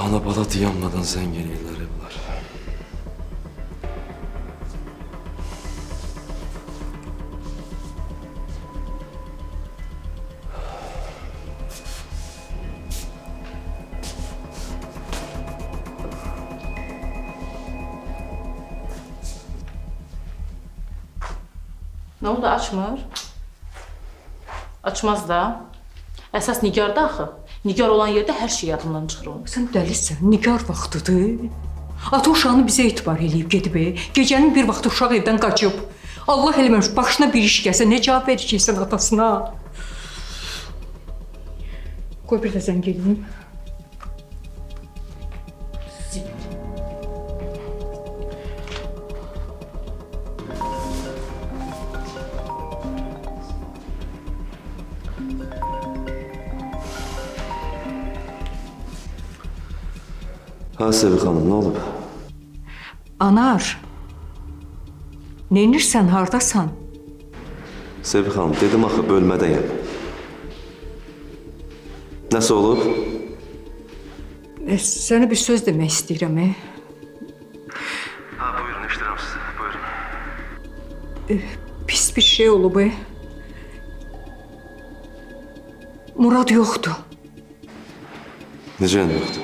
Ana bala dayanmadan zəng eləyirlər bunlar. Ne oldu, açmır? Açmaz da. Əsas Nigar'da axı. Nigar olan yerdə hər şey yadımdan çıxır onun. Sən dəlisən, Nigar vaxtıdır. Ata uşağını bizə etibar eləyib gedib. Gecənin bir vaxtı uşaq evdən qaçıb. Allah eləməmiş, başına bir iş gəlsə nə cavab verəcəksən atasına? Qoy bir də zəng eləyim. Ha Sevil xanım, ne olub? Anar, neynirsən, hardasan? Sevil xanım, dedim axı bölmədəyəm. Nəsə olub? Sənə bir söz demək istəyirəm. Ha, buyurun, eşidirəm sizi, buyurun. Pis bir şey olub. Murad yoxdur. Necə yəni yoxdur?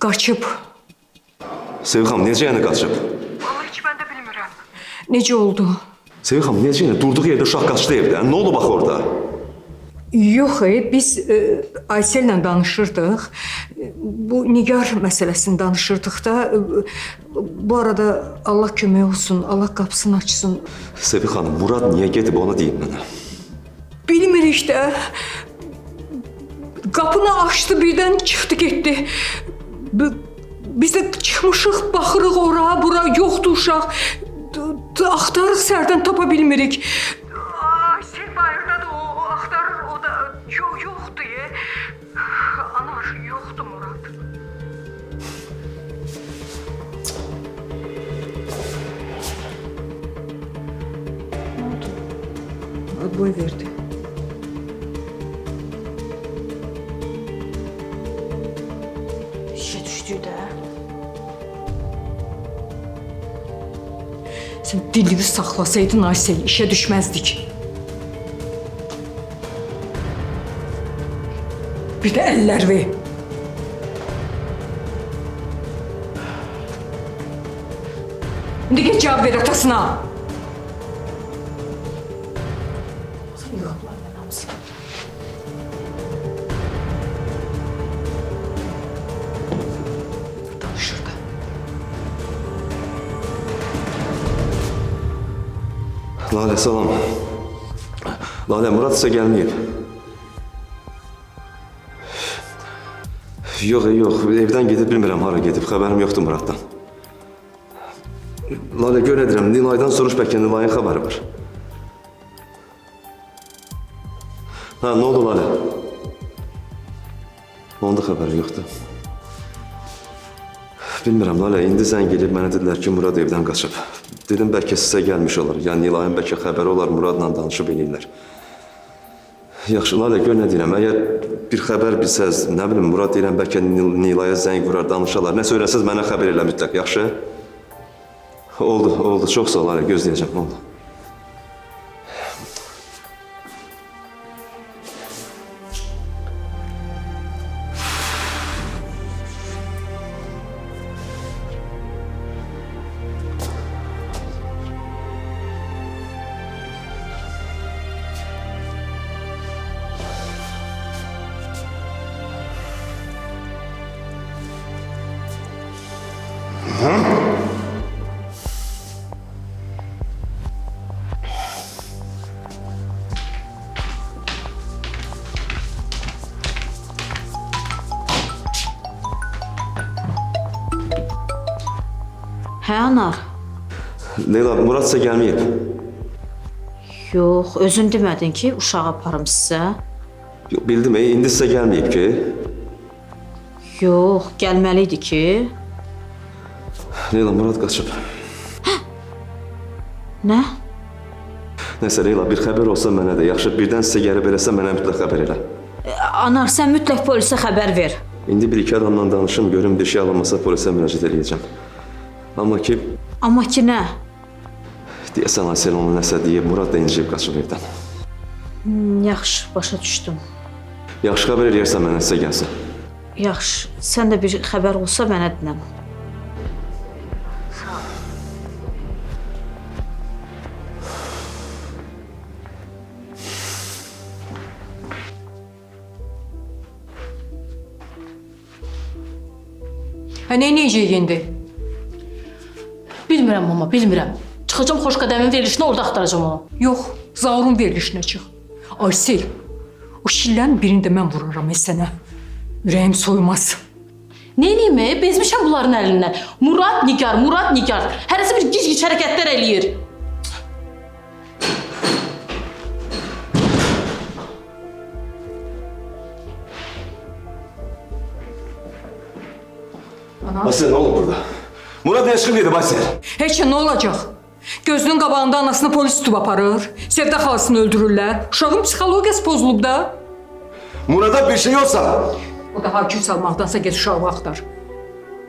Qaçıb. Sevil xanım, necə yəni qaçıb? Vallahi heç mən də bilmirəm. Necə oldu? Sevil xanım, necə yəni durduğu yerdə uşaq qaçdı evdən? Nə olub axı orada? Yox, biz Aysel'lə danışırdıq. Bu Nigar məsələsini danışırdıq da. Bu arada Allah kömək olsun, Allah qapısını açsın. Sevil xanım, Murad niyə gedib onu deyin mənə? Bilmirik də. Qapını açdı, birdən çıxdı, getdi. Biz də çıxmışıq, baxırıq ora, bura, yoxdur uşaq. Axtarıq, sərdən tapa bilmirik. Aysel bayırdadır, o axtarır, o da yoxdur. Anar, yoxdur Murad. Ne oldu? Boy verdi. İşe düşdü də. Sen dilini saxlasaydın Aysel, işe düşmezdik. Bir de eller ver. Şimdi geç cevap ver atasına. Şurada. Lale, salam. Lale, Murad isə gəlməyib. Yox, evdən gedib bilmirəm hara gedib, xəbərim yoxdur Muraddan. Lale, gör edirəm, Nilay'dan soruş bəlkə Nilay'ın xəbəri var. Ha, nə oldu Lale? Onda xəbəri yoxdur. Bilmirəm Lale, indi zəng edib mənə dedilər ki, Murad evdən qaçıb. Dedim, bəlkə sizə gəlmiş olar. Yəni, Nilay'ın bəlkə xəbəri olar, Muradla danışıb eləyirlər. Yaxşı, Lale, gör nə deyirəm. Əgər bir xəbər bilsəz, nə bilim, Murad deyirəm, bəlkə Nilay'a zəng vurar, danışarlar. Nə söyləsiz, mənə xəbər elə mütləq, yaxşı? Oldu. Çox sağ ol, Lale, gözləyəcəm, oldu. Hə, Anar? Leyla, Murad sizə gəlməyib. Yox, özün demədin ki, uşağı aparım sizə. Yox, bildim, indi sizə gəlməyib ki. Yox, gəlməli idi ki. Leyla, Murad qaçıb. Nə? Nəsə Leyla, bir xəbər olsa mənə də yaxşı. Birdən sizə gəlib eləsə mənə mütləq xəbər elə. Anar, sən mütləq polisə xəbər ver. İndi bir-iki adamla danışım, görüm bir şey alınmasa polisə müraciət edəcəm. Amma ki, Amma ki nə? deyəsən Aysel onu nəsə deyib, Murad da inciyib qaçıb evdən. Yaxşı, başa düşdüm. Yaxşı xəbər eləyərsən mənə sizə gəlsin. Yaxşı, sən də bir xəbər olsa mənə dinəm. Hə, nə edəcəyik indi? Bilmirəm mama, bilmirəm. Çıxacam Xoşqədəmin verilişinə, orada axtaracam onu. Yox, Zaurun verilişinə çıx. Aysel, o şillərin birini də mən vuraram sənə. Ürəyim soymaz. Neyniyim, bezmişəm bunların əlindən. Murad Nigar, Murad Nigar. Hərəsi bir gic-gic hərəkətlər eləyir. Aysel, nə olub burada? Murad nə çıxıb gedib Aysel? Heç nə olacaq? Gözünün qabağında anasını polis tutub aparır. Sevda xalasını öldürürlər. Uşağın psixologiyası pozulub da. Murada bir şey olsa... O da hakim salmaqdansa get uşağı axtar.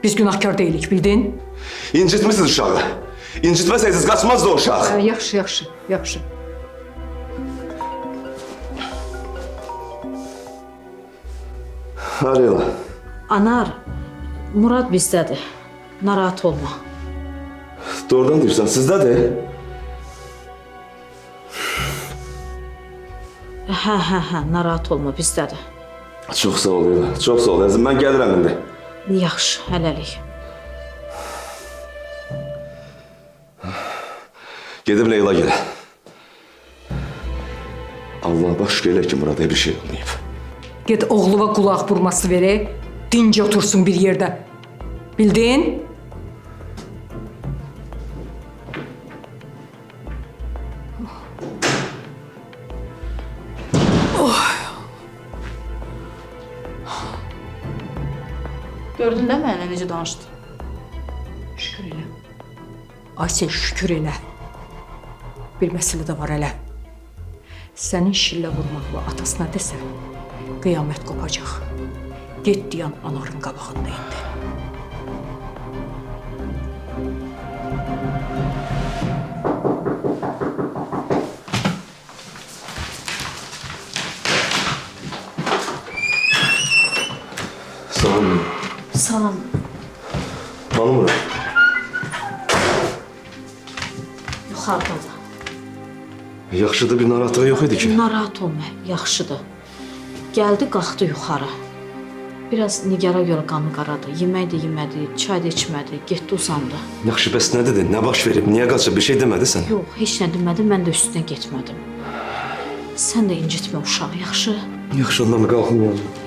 Biz günahkar deyilik, bildin? İncitmişsiniz uşağı. İncitməsəydiniz qaçmazdı o uşaq. Hə, yaxşı. Ha Leyla. Anar, Murad bizdədir. Narahat olma. Doğrudan deyirsən, sizdədir. Hə, narahat olma, bizdədir. Çox sağ ol Leyla, çox sağ ol. Əzim, mən gəlirəm indi. Yaxşı, hələlik. Gedib Leyla gələ. Allah baş elə ki, Murada bir şey olmayıb. Get oğluva qulaq vurması verə, dinc otursun bir yerdə. Bildin? Gördün də mənə necə danışdı? Şükür elə. Aysel, şükür elə. Bir məsələ də var elə. Sənin şillə vurmaqla atasına desə, qiyamət qopacaq. Get deyən Anarın qabağında indi. Salam. Salam. Hanım Murad? Yuxarıdadır. Yaxşıdır, bir narahatlığı yox idi ki. Narahat olma, yaxşıdır. Gəldi, qalxdı yuxarı. Biraz Nigara görə qanı qaradı. Yemək də yemədi, çay da içmədi, getdi uzandı. Yaxşı, bəs nə dedi? Nə baş verib? Niyə qaçıb? Bir şey demədi sən? Yox, heç nə demədi, mən də üstünə getmədim. Sən də incitmə uşağı, yaxşı? Yaxşı, ondan qalxım yanım.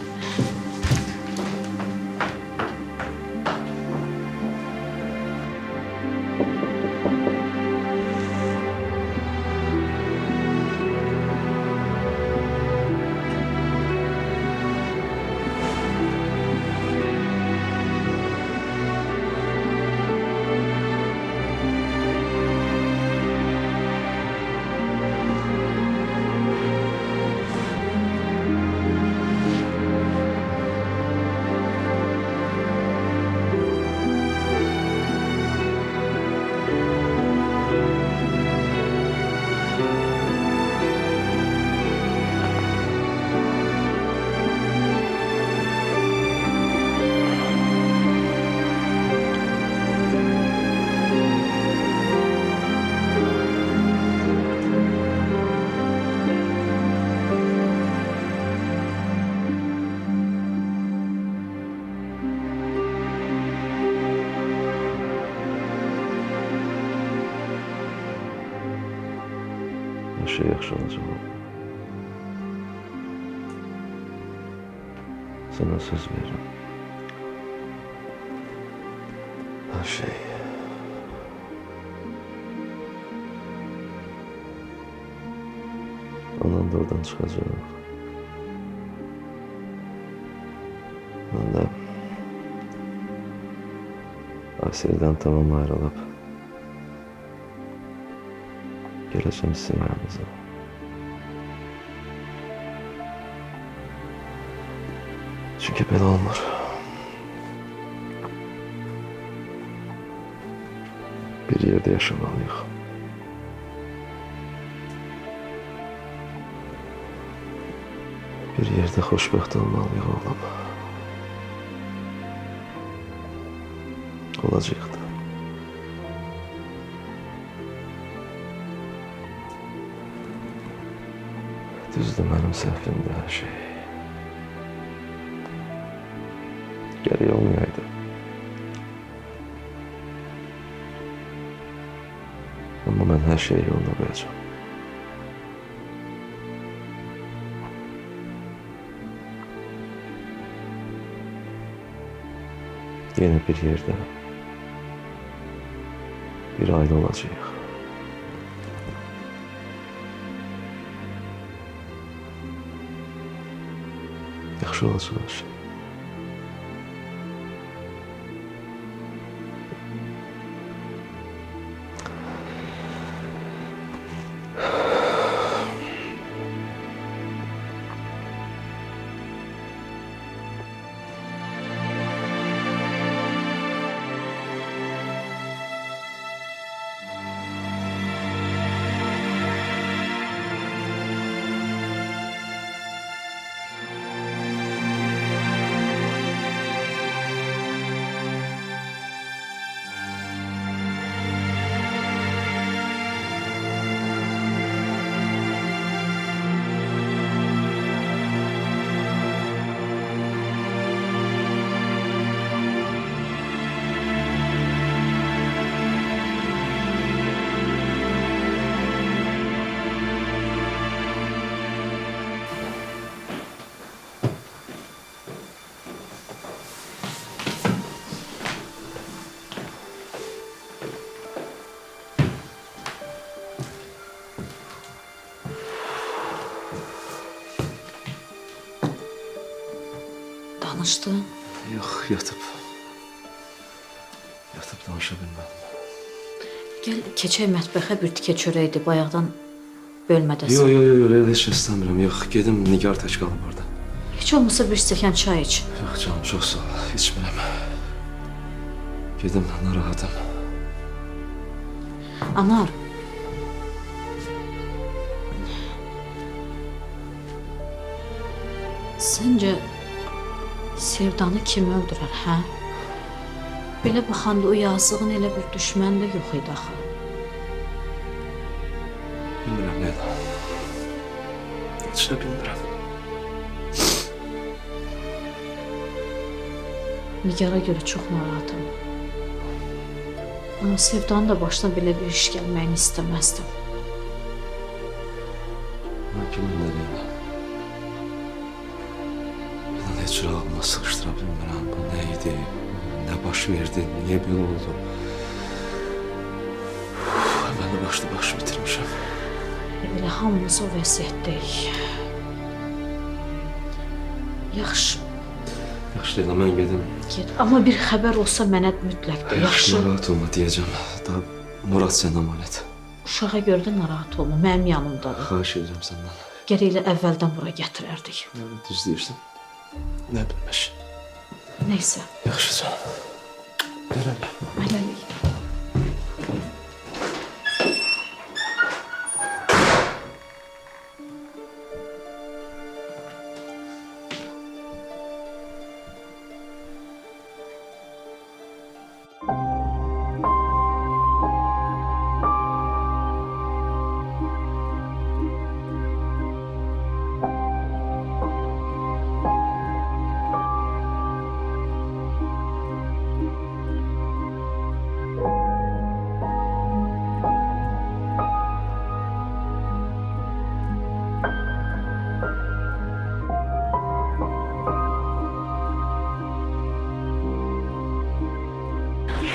Hər şey yaxşı olacaq. Sənə söz verirəm. Hər şey. Anan da oradan çıxacaq. Mən də Sevdən tamam ayrılıb. Gələcəm sizin yanınıza. Çünki belə olmur. Bir yerdə yaşamalıyıq. Bir yerdə xoşbəxt olmalıyıq oğlum. Olacaq da. Düzdür, mənim səhvimdir hər şey. Gərək olmayaydı. Amma mən hər şeyi yoluna qoyacağam. Yenə bir yerdə, bir ailə olacağıq. Yaxşı olacaq hər şey. Danışdın? Yox, yatıb. Yatıb danışa bilmədim. Gəl keçək mətbəxə bir tikə çörəkdir. Bayaqdan bölmədəsən. Yox, heç nə istəmirəm. Yox, gedim Nigar tək qalıb orada. Heç olmasa bir stəkan çay iç. Yox canım, çox sağ ol. İçmirəm. Gedim, narahatım. Anar. Səncə Sevdanı kim öldürər, hə? Belə baxanda o yazığın elə bir düşmən də yox idi axı. Bilmirəm, Leyla. Heç nə bilmirəm. Nigara görə çox narahatım. Amma Sevdanın da başına belə bir iş gəlməyini istəməzdim. Mən kiminlə Leyla? Bunu heç ağlıma sıxışdıra bilmirəm. Bu nə idi? Nə baş verdi? Niyə belə oldu? Mən də başlı başı bitirmişəm. Elə hamımız o vəziyyətdəyik. Yaxşı, Yaxşı Leyla, mən gedim. get. Amma bir xəbər olsa mənə mütləq de. Yaxşı. Narahat olma deyəcəm. Daha Murad səndən əmanət. Uşağa görə də narahat olma. Mənim yanımdadır. Xahiş edirəm səndən. Gərək elə əvvəldən bura gətirərdik. Düz deyirsən. Nə bilmiş. Nəysə, Yaxşı canım. Görək. hələlik.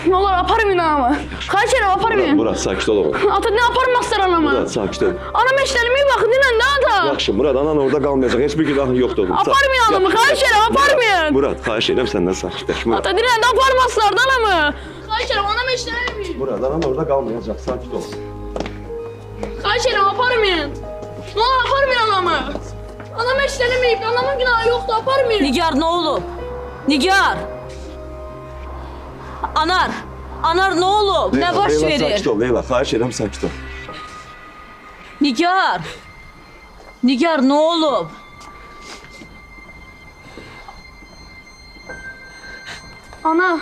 Ne olur aparmayın anamı. Kaç yere aparmayın. Murad, sakit ol oğlum. Ata ne aparmazlar anamı? Murad, sakit ol. Anam eşlerime iyi bakın değil mi? Ne ata? Yaxşı, Murad, anan orada qalmayacaq. Heç bir günahın yoxdur oğlum. Aparmayın anamı. Kaç yere aparmayın. Murad, xahiş edirəm səndən sakitləş. Murad. Ata dilen de aparmazlar da anamı. Kaç yere Anam işlemiyor. Murad, anan orada qalmayacaq, sakit ol. Xahiş ederim aparmayın. Ne olur aparmayın anamı. Anam işlemeyip, anamın günahı yoktu, aparmayın. Nigar, ne olub? Nigar! Anar! Anar, ne olub? Nə baş Leyla, verir? sakit ol, Leyla, xahiş edirəm, sakit ol. Nigar! Nigar, ne olub? Ana.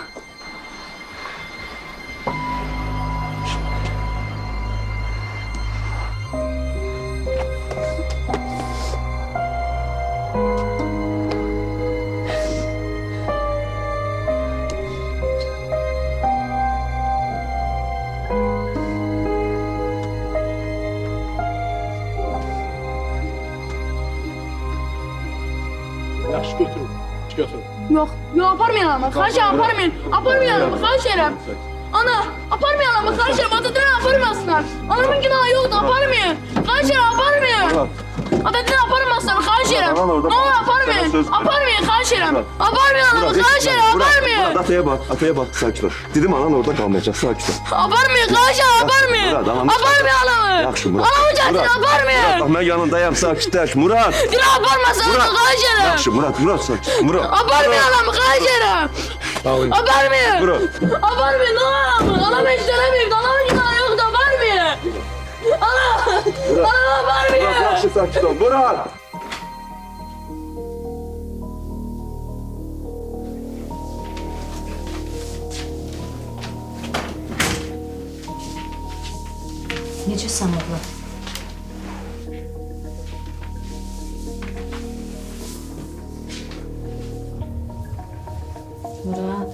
Yaxşı götürün. Götürün. Yok, yok aparmayın anamı. Xahiş ederim aparmayın. Aparmayın anamı, xahiş ederim. Ana, aparmayın anamı, xahiş ederim. Atadıran aparmasınlar. Anamın günahı yoktu, aparmayın. Xahiş ederim aparmayın. Atadıran aparmasınlar, xahiş ederim. Ne olur aparmayın. Aparmayın, xahiş ederim. Aparmayın anamı, xahiş ederim, aparmayın. Murad, ataya bak, sakit ol. Dedim anan orada qalmayacaq, sakit ol. Aparmayın, xahiş ederim, aparmayın. Murad, anam. Aparmayın anamı. Yaxşı, Murad. Anamı gətirin, Murad, aparmayın. Murad, mən yanındayım, sakitləş. Murad! Günah aparmasın anamı, xahiş ederim. Yaxşı, Murad, sakit. Murad. Aparmayın anamı, xahiş ederim. Dağılın. Aparmayın. Murad. Aparmayın, ne olur. Anam işlemeyip, anamın günahı yoktu, aparmayın. Anam aparmayın. Murad, yaxşı, sakit ol. Murad! Necəsən oğlan? Murad.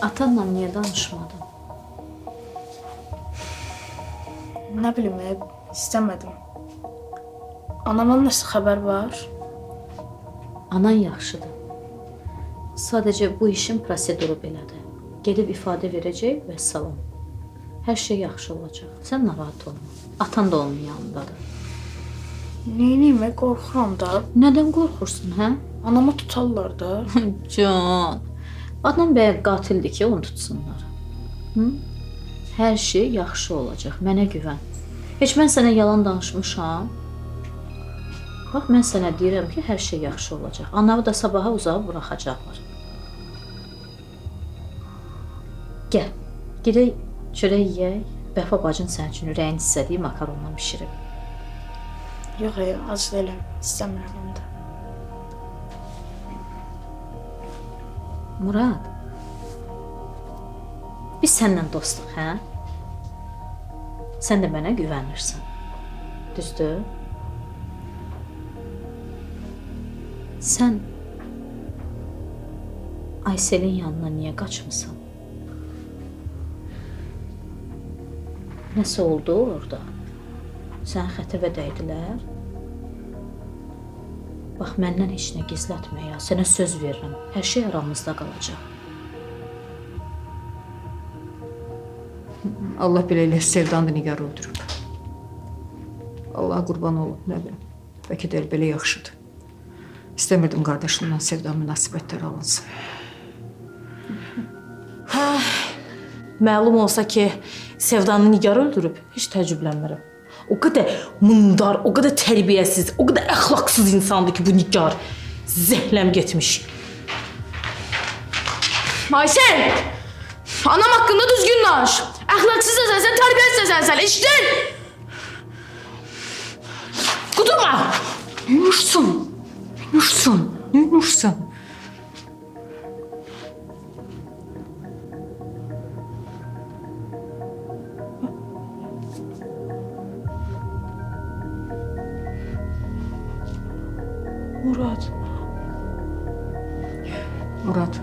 Atanla niyə danışmadın? Nə bilim, istəmədim. Anamın nəsə xəbər var? Anan yaxşıdır. Sadəcə bu işin proseduru belədir. Gedib ifadə verəcək və salam. Hər şey yaxşı olacaq. Sən narahat olma. Atan da onun yanındadır. Neyniyim, qorxuram da. Nədən qorxursun, hə? Anamı tutarlar da. Can, adam bəyə qatildir ki, onu tutsunlar. Hı? Hər şey yaxşı olacaq, mənə güvən. Heç mən sənə yalan danışmışam. Bax, mən sənə deyirəm ki, hər şey yaxşı olacaq. Anavı da sabaha uzağa buraxacaqlar. Gəl, gedək çörək yeyək. Vəfa bacın sənin üçün ürəyin istədiyi makaronla bişirib. Yox, ac deyiləm, istəmirəm onu da. Murad, biz səninlə dostluq, hə? Sən də mənə güvənirsən. Düzdür? Sən Ayselin yanına niyə qaçmısan? Nəsə oldu orada? Sən xətibə dəydilər? Bax, məndən heç nə gizlətmə ya. Sənə söz verirəm. Hər şey aramızda qalacaq. Allah belə elə Sevdanı Nigar öldürüb. Allah qurban olub, nə bilim. Bəlkə də belə yaxşıdır. İstəmirdim qardaşımla Sevda münasibətləri alınsın. Məlum olsa ki, Sevdanı Nigar öldürüb, heç təəccüblənmirəm. O qədər mundar, o qədər tərbiyəsiz, o qədər əxlaqsız insandır ki, bu Nigar. Zəhləm getmiş. Aysel! Anam hakkında düzgün danış. Ahlaksız da sensen, terbiyesiz de sensen. İşte! Kudurma! Nursun, Nursun, Nursun. Murad. Murad,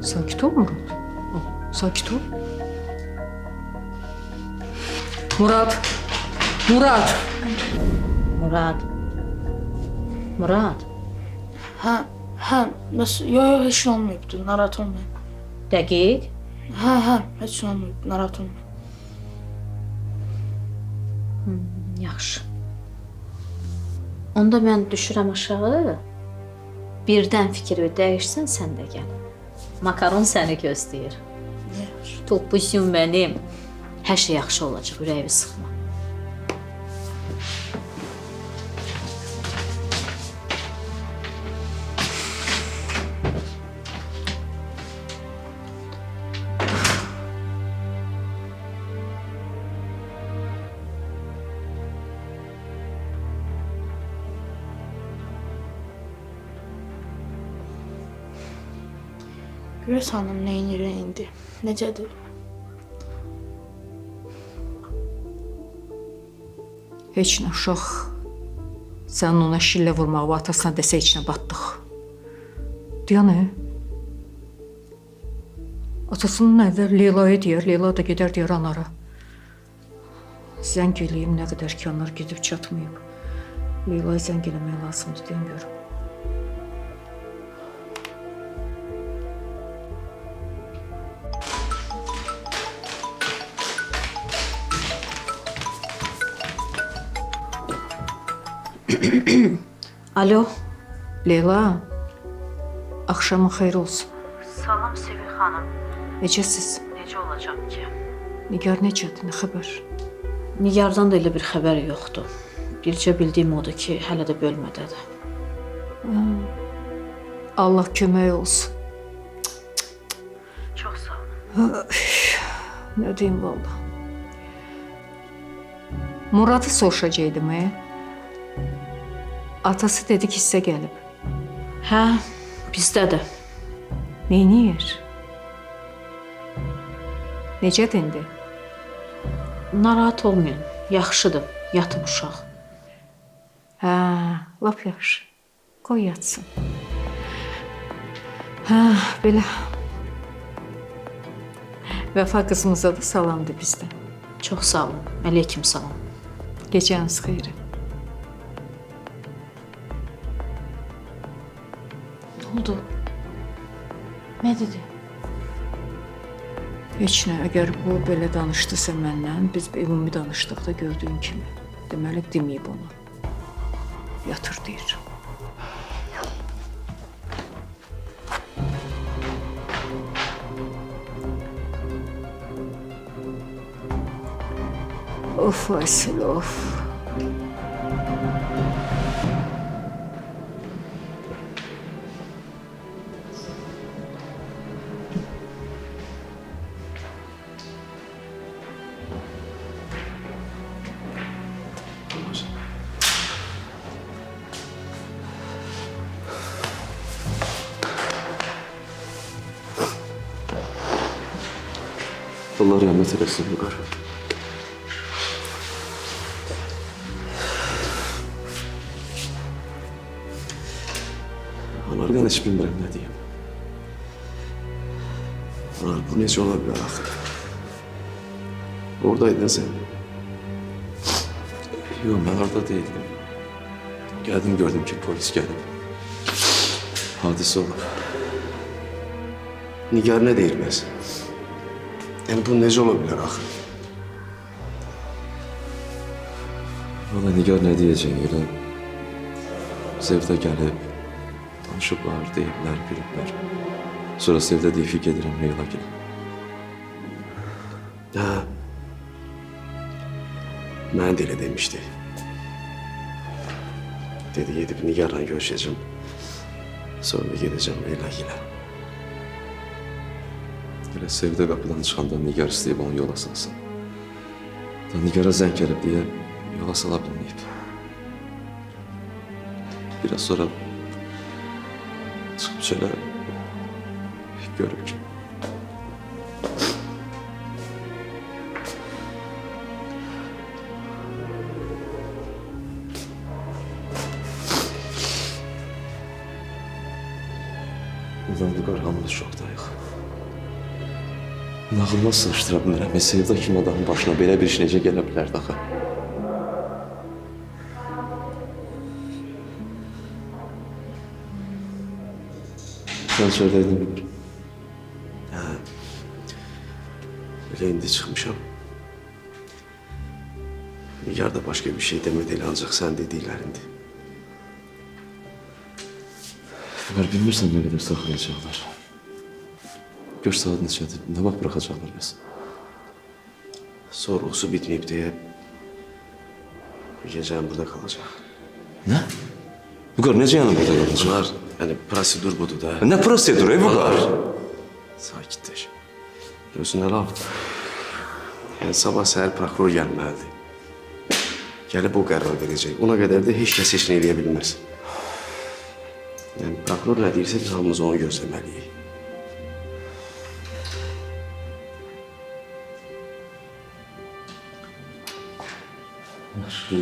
sakit ol Murad. Sakit ol. Murad. Murad. Murad. Murad, Hə, nasıl? Yox, heç nə olmayıbdı, narahat olmayın. dəqiq. Hə, heç nə olmayıb, narahat olmayın. Yaxşı. Onda mən düşürəm aşağı. Birdən fikri dəyişsən, sən də gəl. Makaron səni gözləyir. Toppuzum mənim. Hər şey yaxşı olacaq, ürəyimi sıxma. Güləz xanım nəyinir indi? Necədir? Heç nə uşaq. Sənin ona şillə vurmağı atasına desə heç nə batdıq. Diyanə. Atasının nədir? Leyla'ya deyər. Leyla da gedər deyər anara. Zəng eləyim nə qədər ki anar gedib çatmayıb. Leyla'ya zəng eləmək lazımdır deyəm görüm. Alo. Leyla, axşamın xeyir olsun. Salam Sevil xanım. Necəsiz? Necə olacaq ki? Nigar necədir? Nə xəbər? Nigardan da elə bir xəbər yoxdur. Bircə bildiyim odur ki, hələ də bölmədədir. Allah kömək olsun. Çox sağ olun. Nə deyim valla. Muradı soruşacaqdım. Atası dedi ki, sizə gəlib. Hə, bizdədir. Neyniyir? Necədir indi? Narahat olmayın. Yaxşıdır. Yatıb uşaq. Hə, lap yaxşı. Qoy yatsın. Hə, belə. Vəfa qızımıza da salamdır bizdən. Çox sağ olun. Aleyküm salam. Gecəniz xeyir. Nə oldu? Nə dedi? Heç nə, əgər bu belə danışdısa məndən, biz ümumi danışdıqda gördüyün kimi. Deməli, deməyib ona. Yatır deyir. Of Aysel, of. Allah rəhmət eləsin Vüqar. Onlardan heç bilmirəm nə deyim. Anar, bu necə ola bilər axı? Oradaydın sən. Yox, mən orada değildim. Gəldim, gördüm ki, polis gəlib. Hadisə olub. Nigar nə deyir məhz? Yəni, bu necə ola bilər axı? Valla Nigar nə deyəcək, elə Sevdə gəlib, danışıblar, deyiblər, biliblər. Sonra Sevdə deyib ki, gedirəm Leyla gilə. Hə, mən də elə demişdi. Dedi, gedib Nigarla görüşəcəm, sonra da gedəcəm Leyla gilə. Elə Sevdə qapıdan çıxanda Nigar istəyib onu yola salsın. Nigara zəng gəlib deyə yola sala bilməyib. Biraz sonra çıxıb çölə görüb ki. Vüqar, hamımız şokdayıq. Nağılıma sığışdıra bilmirəm. Sevda kimi adamın başına belə bir iş necə gələ bilərdi axı? Sən söyləydin Vüqar. Hə. Elə indi çıxmışam. Nigar da başqa bir şey demədi elə ancaq sən dediklərindi. Vüqar, bilmirsən nə qədər saxlayacaqlar. gör saat neçədir, nə vaxt buraxacaqlar bəs? Sorğusu bitməyib deyə bu gecəni burada qalacaq. Nə? Vüqar, necə yəni burada qalacaq? Bunlar, yəni prosedur budur da. Nə proseduru, Vüqar? Sakitləş. Özünə laf. Yəni sabah səhər prokuror gəlməlidir. Gəlib o qərar verəcək. Ona qədər də heç kəs heç nə eləyə bilməz. Yəni prokuror nə deyirsə biz hamımız onu gözləməliyik. Yaxşı.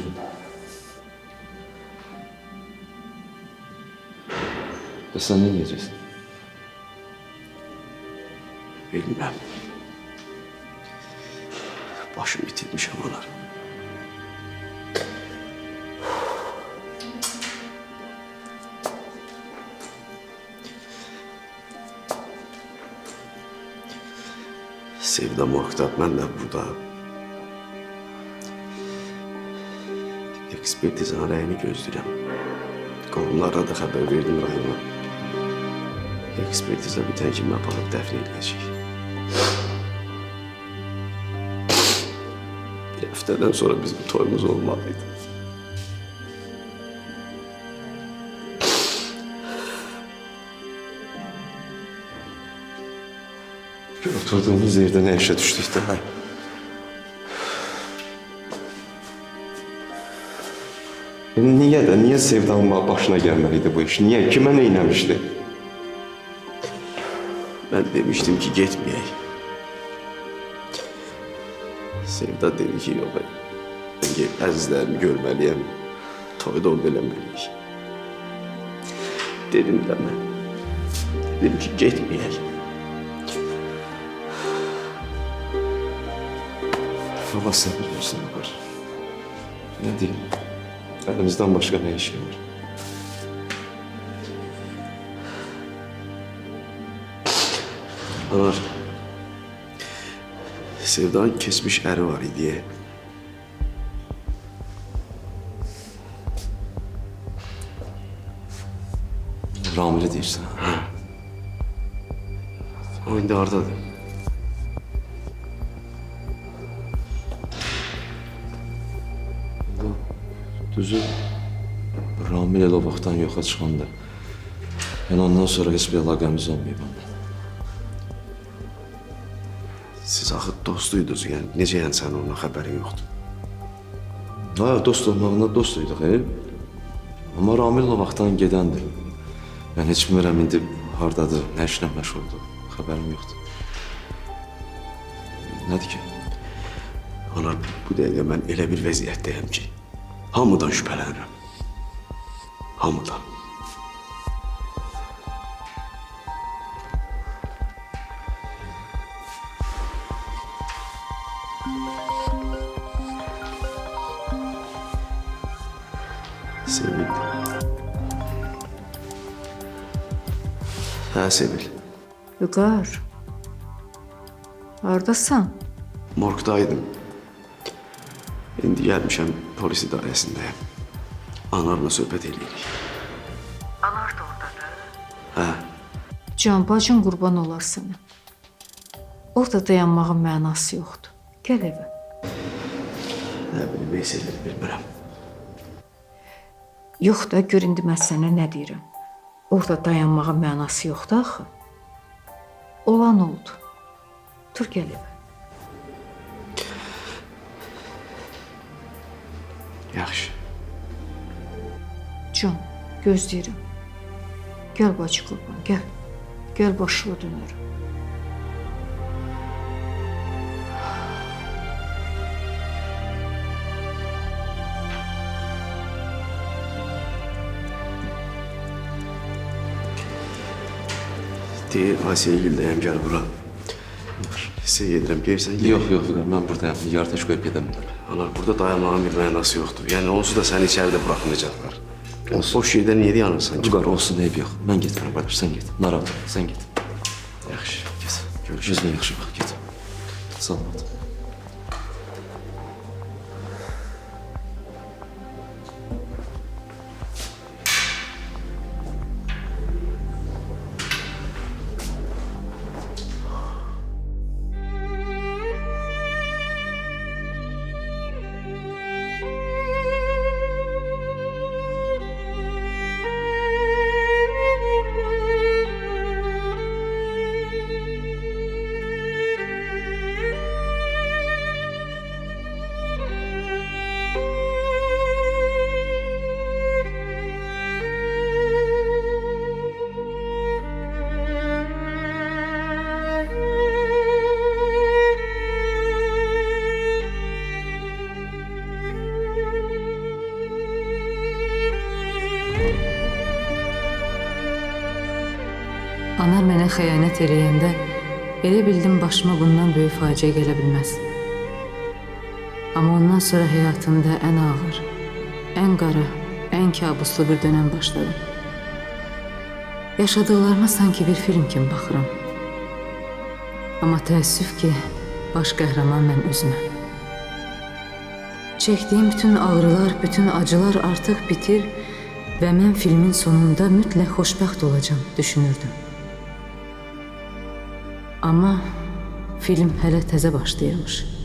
Bəs sən nə edəcəksən? Bilməm. Başım itirmişəm onlar. Sevda Morgda, mən də burada. Ekspertizanın rəyini gözləyirəm. Qolumlarına da xəbər verdim rayona. Ekspertiza bitən kimi aparıb dəfn ediləcək. Bir həftədən sonra bizim toyumuz olmalıydı. Oturduğumuz yerdə nə işə düşdük də, hə? Niyə Sevdanın başına gəlməliydi bu iş? Niyə? Kimə nə eləmişdi? Mən demişdim ki, getməyək. Sevda dedi ki, yox, mən əzizlərimi görməliyəm, toyda onu eləməliyik. Dedim də mən. Dedim ki, getməyək. Allah səbir versin, Vüqar. Nə deyim? Əlimizdən başqa nə iş var? Anar, Sevdanın keçmiş əri var idi. Ramil'i deyirsən, hə? O indi hardadır? Düzü, Ramil elə o vaxtdan yoxa çıxanda. Yəni ondan sonra heç bir əlaqəmiz olmayıb ondan. Siz axı dostuydunuz, yəni necə yəni sənin ondan xəbərin yoxdur? Ha, dost olmağına dostuyduq, Amma Ramil o vaxtdan gedəndir. Mən heç bilmirəm indi hardadır, nə işlə məşğuldur. Xəbərim yoxdur. Nədir ki? Anar, bu dəqiqə mən elə bir vəziyyətdəyəm ki, hamıdan şübhələnirəm. Hamıdan. Sevil. Hə, Sevil. Vüqar, hardasan? Morgdaydım. İndi gəlmişəm polis idarəsindəyəm. Anarla söhbət edirik. Anar da oradadır. Hə, Can bacın qurban olar sənə. Orada dayanmağın mənası yoxdur. Gəl evə. nə bilim, Sevil, bilmirəm. Yox da, gör indi mən sənə nə deyirəm. Orada dayanmağın mənası yoxdur axı. Olan oldu. Dur gəl evə. Yaxşı. Can, gözləyirəm. Gəl bacı qurban, gəl. Gəl başıma dönürüm. Deyir, Asiyə Güldəyəm, gəl bura. Hissə gedirəm, gelsən gel. Yox, Vüqar, mən buradayam. Yartaş qoyub gedə bilmərəm. Anar, burada dayanmağın bir mənası yoxdur. Yəni onsuz da səni içəridə buraxmayacaqlar. Boş yerdə niyə dayanırsan ki? Vüqar, olsun, eyb yox. Mən getmirəm, qardaş, sən get. Narahat ol, sən get. Yaxşı, Get. görüşürüz. Gözünə yaxşı bax, get. Salamat. xəyanət eləyəndə elə bildim başıma bundan böyük faciə gələ bilməz. Amma ondan sonra həyatımda ən ağır, ən qara, ən kabuslu bir dönəm başladı. Yaşadıqlarıma sanki bir film kimi baxıram. Amma təəssüf ki, baş qəhrəman mən özüməm. Çəkdiyim bütün ağrılar, bütün acılar artıq bitir və mən filmin sonunda mütləq xoşbəxt olacağam, düşünürdüm. Amma film hələ təzə başlayırmış.